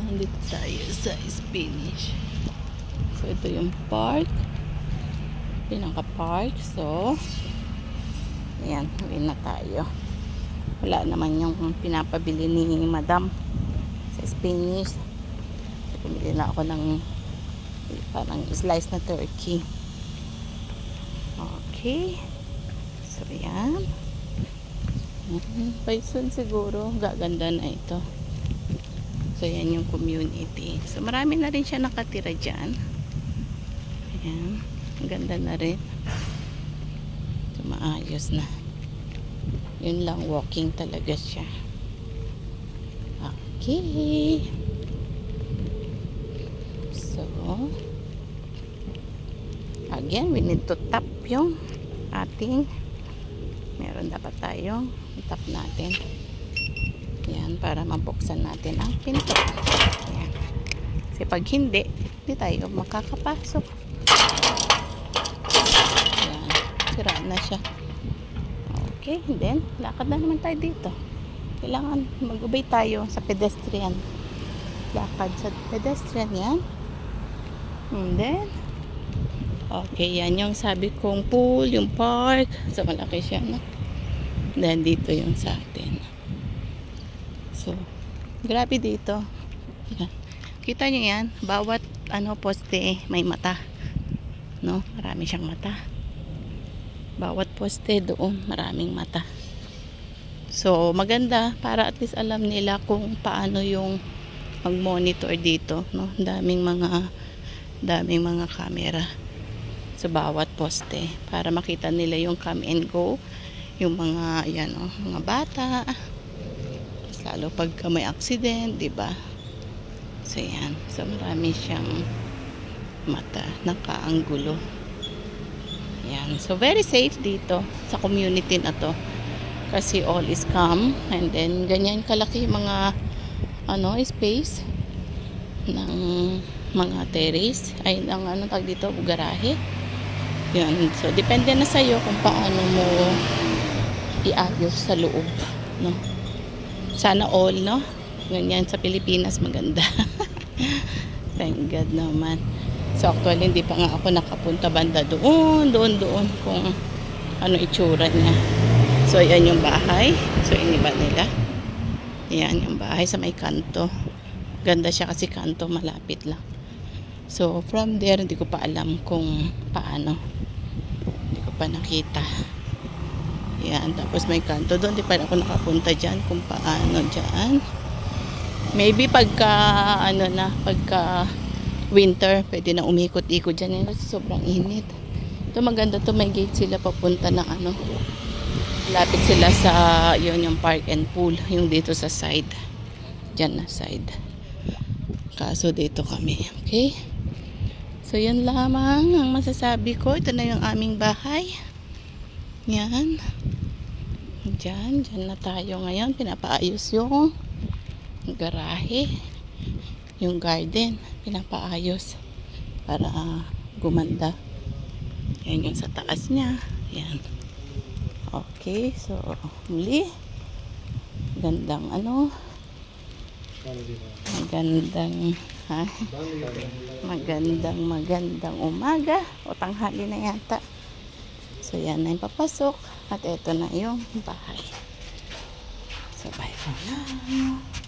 Nandito tayo sa Spanish. So, ito yung park. Pinaka-park. So, ayan, uwi na tayo. Wala naman yung pinapabili ni Madam sa Spanish. So, pumili na ako ng parang slice na turkey. Okay. So, ayan. Bison siguro. Gaganda na ito. So, yan yung community. So, marami na rin siya nakatira dyan. Ayan. Ang ganda na rin. So, maayos na. Yun lang, walking talaga siya. Okay. So, again, we need to tap yung ating meron dapat tayong tap natin. Yan, para mabuksan natin ang pinto. Yan. Kasi pag hindi tayo makakapasok. Yan, sira na siya. Okay, then, lakad na naman tayo dito. Kailangan mag-ubay tayo sa pedestrian. Lakad sa pedestrian, yan. And then, okay, yan yung sabi kong pool, yung park. So, malaki siya, no? Then, dito yung sa atin. So, grabe dito. Yan. Kita nyo yan, bawat poste may mata. No? Marami siyang mata. Bawat poste doon, maraming mata. So, maganda para at least alam nila kung paano yung mag-monitor dito. No? Daming mga camera sa bawat poste para makita nila yung come and go. Yung mga, yan, mga bata. Lalo pagka may accident, diba? So, yan. So, marami siyang mata. Nakaanggulo. Yan. So, very safe dito sa community na to. Kasi all is calm. And then, ganyan kalaki mga space ng mga terrace. Ay, ang tag dito, garahe. Yan. So, depende na sa'yo kung paano mo iayos sa loob. No? Sana all, no? Ganyan sa Pilipinas, maganda. Thank God naman. So, actually, hindi pa nga ako nakapunta banda doon kung ano itsura niya. So, yan yung bahay. So, iniba nila. Yan yung bahay sa may kanto. Ganda siya kasi kanto, malapit lang. So, from there, hindi ko pa alam kung paano. Hindi ko pa nakita. Yan, tapos may kanto doon. Di pa ako nakapunta dyan kung paano dyan. Maybe pagka winter, pwede na umikot-ikot dyan. Yan kasi sobrang init. Ito maganda to, may gate sila papunta ng lapit sila sa yun yung park and pool. Yung dito sa side. Dyan na side. Kaso dito kami. Okay? So yan lamang ang masasabi ko. Ito na yung aming bahay. Yan. Diyan na tayo ngayon. Pinapaayos yung garahe. Yung garden. Pinapaayos. Para gumanda. Yan yung sa taas niya. Yan. Okay. So, muli. Gandang magandang umaga o tanghali na yata. So, yan na yung papasok. At eto na yung bahay. So, bye for now.